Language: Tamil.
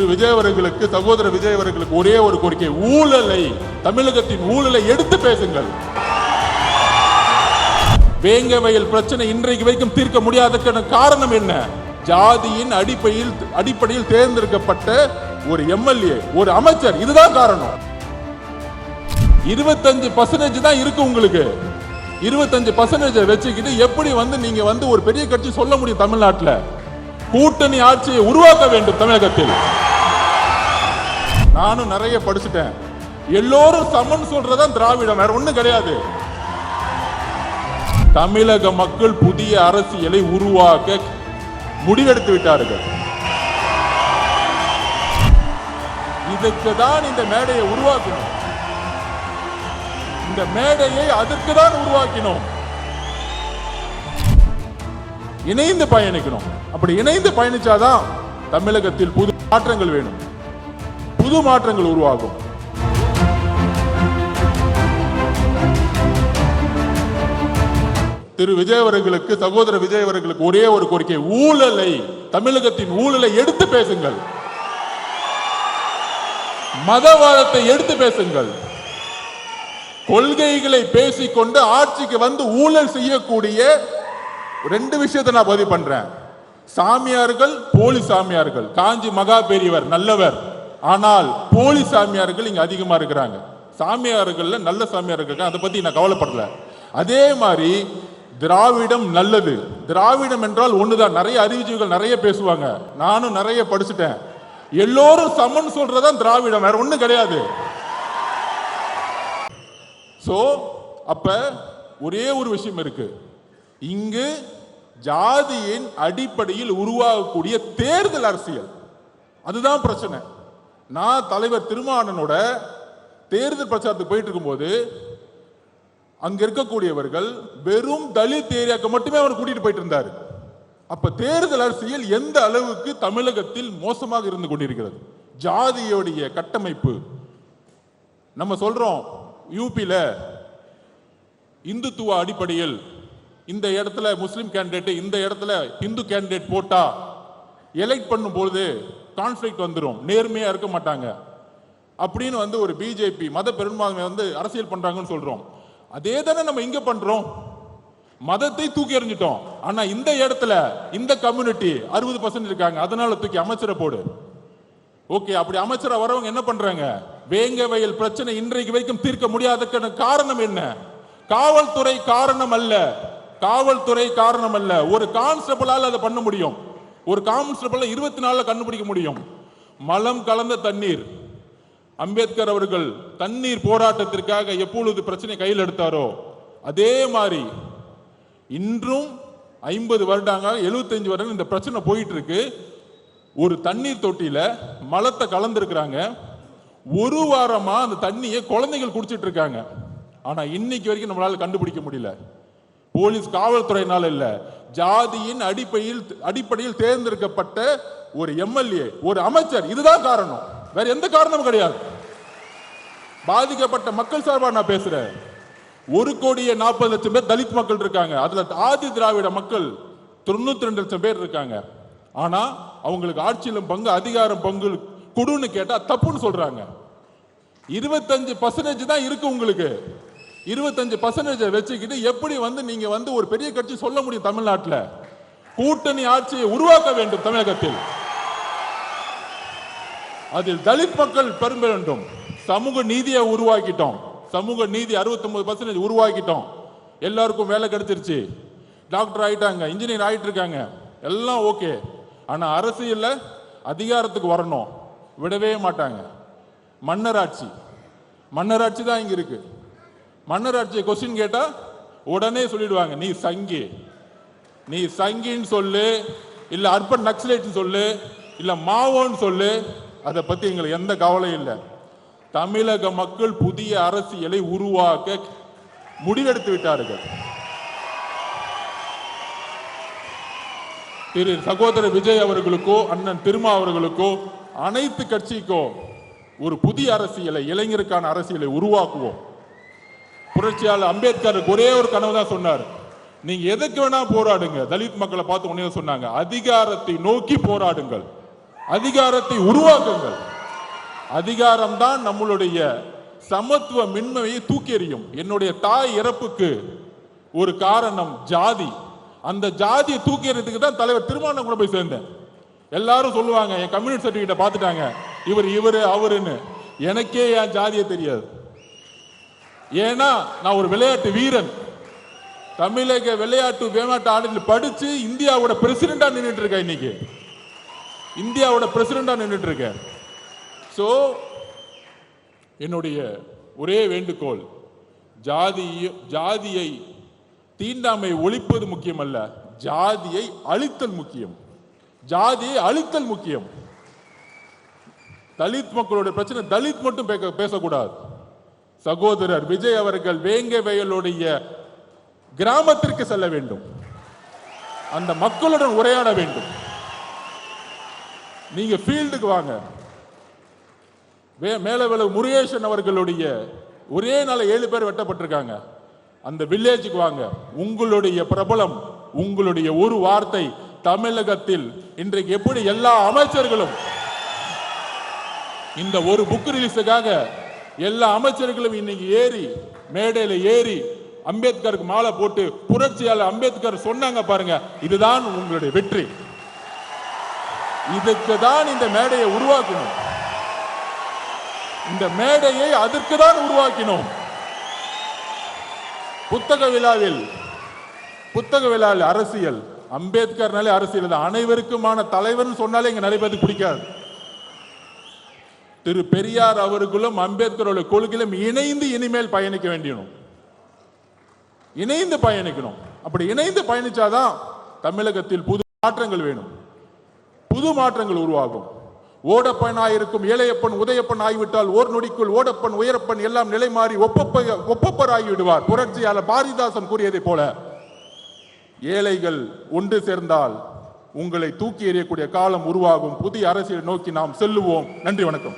திரு விஜய் அவர்களுக்கு, சகோதரர் விஜய் அவர்களுக்கு ஒரே ஒரு கோரிக்கை, ஊழலை, தமிழகத்தின் ஊழலை எடுத்து பேசுங்கள். வேங்க வயல் பிரச்சனை இன்றைக்கு வரைக்கும் தீர்க்க முடியாததுக்கான காரணம் என்ன? ஜாதியின் அடிப்படையில் தேர்ந்தெடுக்கப்பட்ட ஒரு எம்எல்ஏ, ஒரு அமைச்சர், இதுதான் காரணம். 25% தான் இருக்கு உங்களுக்கு. 25% வச்சுக்கிட்டு எப்படி நீங்க ஒரு பெரிய கட்சி சொல்ல முடியும்? தமிழ்நாட்டில் கூட்டணி ஆட்சியை உருவாக்க வேண்டும். தமிழகத்தில் நானும் நிறைய படிச்சுட்டேன். எல்லோரும் சமன் சொல்றதான் திராவிடம், வேற ஒண்ணும் கிடையாது. தமிழக மக்கள் புதிய அரசியலை உருவாக்க முடிவெடுத்து விட்டார்கள். இதுக்கு தான் இந்த மேடையை உருவாக்கணும். இந்த மேடையை அதற்கு தான் உருவாக்கினோம். இணைந்து பயணிக்கணும். அப்படி இணைந்து பயணிச்சாதான் தமிழகத்தில் புது மாற்றங்கள் வேணும், புது மாற்றங்கள் உருவாகும். திரு விஜய் அவர்களுக்கு, சகோதரர் விஜய் அவர்களுக்கு ஒரே ஒரு கோரிக்கை, ஊழலை, தமிழகத்தின் ஊழலை எடுத்து பேசுங்கள். மதவாதத்தை எடுத்து பேசுங்கள். கொள்கைகளை பேசிக்கொண்டு ஆட்சிக்கு ஊழல் செய்யக்கூடிய ரெண்டு விஷயத்தை நான் பதிவு பண்றேன். சாமியார்கள், போலி சாமியார்கள். காஞ்சி மகா பெரியவர் நல்லவர், ஆனால் போலி சாமியார்கள் இங்க அதிகமா இருக்கிறாங்க. சாமியார்கள் நல்ல சாமியார்கள், அதை பத்தி நான் கவலைப்படல. அதே மாதிரி திராவிடம் நல்லது. திராவிடம் என்றால் ஒண்ணுதான். நிறைய அறிவுஜீவிகள் நிறைய பேசுவாங்க, நானும் நிறைய படிச்சுட்டேன். எல்லோரும் சமன் சொல்றதான் திராவிடம், வேற ஒண்ணும் கிடையாது. சோ அப்ப ஒரே ஒரு விஷயம் இருக்கு. இங்கு ஜாதியின் அடிப்படையில் உருவாகக்கூடிய தேர்தல் அரசியல், அதுதான் பிரச்சனை. நான் தலைவர் திருமாவளவனோட தேர்தல் பிரச்சாரத்துக்கு போயிட்டு இருக்கும்போது அங்க இருக்கக்கூடியவர்கள் வெறும் தலித் ஏரியாக்கு மட்டுமே அவர் கூட்டிட்டு போயிட்டு இருந்தாரு. அப்ப தேர்தல் அரசியல் எந்த அளவுக்கு தமிழகத்தில் மோசமாக இருந்து கொண்டிருக்கிறது. ஜாதியோடைய கட்டமைப்பு. நம்ம சொல்றோம் யூபியில இந்துத்துவ அடிப்படையில் இந்த இடத்துல முஸ்லிம் கேண்டிடேட், இந்த இடத்துல இந்து கேண்டிடேட் போட்டா எலெக்ட் பண்ணும்போது கான்ஃபிளிக்ட் வந்துடும், நேர்மையா இருக்க மாட்டாங்க அப்படின்னு ஒரு பிஜேபி மத பெரும்பான்மை அரசியல் பண்றாங்கன்னு சொல்றோம். அதே தானே நம்ம இங்க பண்றோம். மதத்தை தூக்கி எறிஞ்சிட்டோம். ஆனா இந்த இடத்துல இந்த கம்யூனிட்டி 60% இருக்காங்க, அதனால தூக்கி அமைச்சரை போடு. ஓகே, அப்படி அமைச்சரா வரவங்க என்ன பண்றாங்க? வேங்க வயல் பிரச்சனை இன்றைக்கு வரைக்கும் தீர்க்க முடியாததுக்கான காரணம் என்ன? காவல்துறை காரணம் அல்ல. காவல்துறை காரணம் அல்ல. ஒரு கான்ஸ்டபிளால் அதை பண்ண முடியும். ஒரு கான்ஸ்டபிள் 24 கண்டுபிடிக்க முடியும். மலம் கலந்த தண்ணீர். அம்பேத்கர் அவர்கள் தண்ணீர் போராட்டத்திற்காக எப்பொழுது பிரச்சனை கையில் எடுத்தாரோ அதே மாதிரி இன்றும் 50 வருடங்கள் 75 வருடங்கள் இந்த பிரச்சனை போயிட்டு இருக்கு. ஒரு தண்ணீர் தொட்டியில மலத்தை கலந்துருக்கிறாங்க. ஒரு வாரமா அந்த தண்ணியை குழந்தைகள் குடிச்சிட்டு இருக்காங்க. ஆனா இன்னைக்கு வரைக்கும் நம்மளால கண்டுபிடிக்க முடியல. போலீஸ், காவல்துறையினால இல்ல, ஜாதியின் அடிப்படையில் தேர்ந்தெடுக்கப்பட்ட ஒரு எம்எல்ஏ, ஒரு அமைச்சர், இதுதான் காரணம், வேற எந்த காரணமும் கிடையாது. பாதிக்கப்பட்ட மக்கள் சார்பா நான் பேசுறேன். 1,40,00,000 பேர் தலித் மக்கள் இருக்காங்க. அதுல ஆதி திராவிட மக்கள் 92 லட்சம் பேர் இருக்காங்க. ஆனா அவங்களுக்கு ஆட்சியிலும் பங்கு, அதிகாரம் பங்கு கொடுன்னு கேட்டா தப்புன்னு சொல்றாங்க. 25% தான் இருக்கு உங்களுக்கு. 25% வச்சுக்கிட்டு எப்படி நீங்க ஒரு பெரிய கட்சி சொல்ல முடியும்? தமிழ்நாட்டில் கூட்டணி ஆட்சியை உருவாக்க வேண்டும். தமிழகத்தில் அதில் தலித் மக்கள் பெரும்ப வேண்டும். சமூக நீதியை உருவாக்கிட்டோம். சமூக நீதி 69% உருவாக்கிட்டோம். எல்லாருக்கும் வேலை கிடைச்சிருச்சு, டாக்டர் ஆயிட்டாங்க, இன்ஜினியர் ஆயிட்டு இருக்காங்க, எல்லாம் ஓகே. ஆனா அரசியல்ல அதிகாரத்துக்கு வரணும், விடவே மாட்டாங்க. மன்னராட்சி, மன்னராட்சி தான் இங்க இருக்கு. மன்னராட்சியை கொஸ்டின் கேட்டா உடனே சொல்லிடுவாங்க, நீ சங்கி, நீ சங்கின்னு சொல்லு, இல்ல அர்பன் நக்சலைட் சொல்லு, இல்ல மாவோன்னு சொல்லு, அதை பத்தி எங்களுக்கு எந்த கவலையும் இல்லை. தமிழக மக்கள் புதிய அரசியலை உருவாக்க முடிவெடுத்து விட்டார்கள். திரு சகோதரர் விஜய் அவர்களுக்கோ, அண்ணன் திருமா அவர்களுக்கோ, அனைத்து கட்சிக்கோ ஒரு புதிய அரசியலை, இளைஞருக்கான அரசியலை உருவாக்குவோம். புரட்சியாளர் அம்பேத்கர் ஒரே ஒரு கனவு தான் சொன்னார், நீங்க எதுக்கு வேணா போராடுங்க. தலித் மக்களை பார்த்து ஒன்னே சொன்னாங்க, அதிகாரத்தை நோக்கி போராடுங்கள். அதிகாரத்தை உருவாக்குங்கள். அதிகாரம்தான் நம்மளுடைய சமத்துவ மின்மையை தூக்கி எறியும். என்னுடைய தாய் இறப்புக்கு ஒரு காரணம் ஜாதி. அந்த ஜாதியை தூக்கி எறியதுக்கு தான் தலைவர் திருமாவளவன் கூட போய் சேர்ந்தேன். எல்லாரும் சொல்லுவாங்க என் கம்யூனிட்டி சர்டிபிகேட்டை பார்த்துட்டாங்க, இவரு அவருன்னு. எனக்கே என் ஜாதியை தெரியாது. ஏன்னா நான் ஒரு விளையாட்டு வீரன். தமிழக விளையாட்டு ஆணையத்தில் படிச்சு இந்தியாவோட பிரசிடண்டா நின்றுட்டு இருக்கேன். இன்னைக்கு இந்தியாவோட பிரசிடண்டா நின்றுட்டு இருக்கேன். சோ என்னுடைய ஒரே வேண்டுகோள், ஜாதியை தீண்டாமை ஒழிப்பது முக்கியம் அல்ல, ஜாதியை அழித்தல் முக்கியம். ஜாதியை அழித்தல் முக்கியம். தலித் மக்களோட பிரச்சனை தலித் மட்டும் பேசக்கூடாது. சகோதரர் விஜய் அவர்கள் வேங்கை வயலுடைய கிராமத்திற்கு செல்ல வேண்டும், அந்த மக்களுடன் உரையாட வேண்டும். நீங்க ஃபீல்டுக்கு வாங்க. மேலவளவு முருகேசன் அவர்களுடைய ஒரே நாள் 7 பேர் வெட்டப்பட்டிருக்காங்க. அந்த வில்லேஜுக்கு வாங்க. உங்களுடைய பிரபலம், உங்களுடைய ஒரு வார்த்தை தமிழகத்தில் இன்றைக்கு எப்படி எல்லா அமைச்சர்களும் இந்த ஒரு புக் ரிலீஸுக்காக எல்லா அமைச்சர்களும் இன்னைக்கு ஏறி மேடையில ஏறி அம்பேத்கருக்கு மாலை போட்டு புரட்சியாளர் அம்பேத்கர் சொன்னாங்க பாருங்க, இதுதான் உங்களுடைய வெற்றி. இதுக்கு தான் இந்த மேடையை உருவாக்கணும். இந்த மேடையை அதற்கு தான் உருவாக்கினோம். புத்தக விழாவில் அரசியல், அம்பேத்கர்னாலே அரசியல் தான். அனைவருக்குமான தலைவர் சொன்னாலே இங்க நிறைய பேருக்கு பிடிக்காது. திரு பெரியார் அவர்களும் அம்பேத்கரோட கொள்கையிலும் இணைந்து இனிமேல் பயணிக்க வேண்டியணும். இணைந்து பயணிக்கணும். அப்படி இணைந்து பயணிச்சாதான் தமிழகத்தில் புது மாற்றங்கள் வேணும், புது மாற்றங்கள் உருவாகும். ஓடப்பனாயிருக்கும் ஏழையப்பன் உதயப்பன் ஆகிவிட்டால் ஓர் நொடிக்குள் ஓடப்பன் உயரப்பன் எல்லாம் நிலை மாறி ஒப்பப்பர் ஆகிவிடுவார். புரட்சியாளர் பாரதிதாசன் கூறியதை போல ஏழைகள் ஒன்று சேர்ந்தால் உங்களை தூக்கி எறியக்கூடிய காலம் உருவாகும். புதிய அரசியலை நோக்கி நாம் செல்லுவோம். நன்றி, வணக்கம்.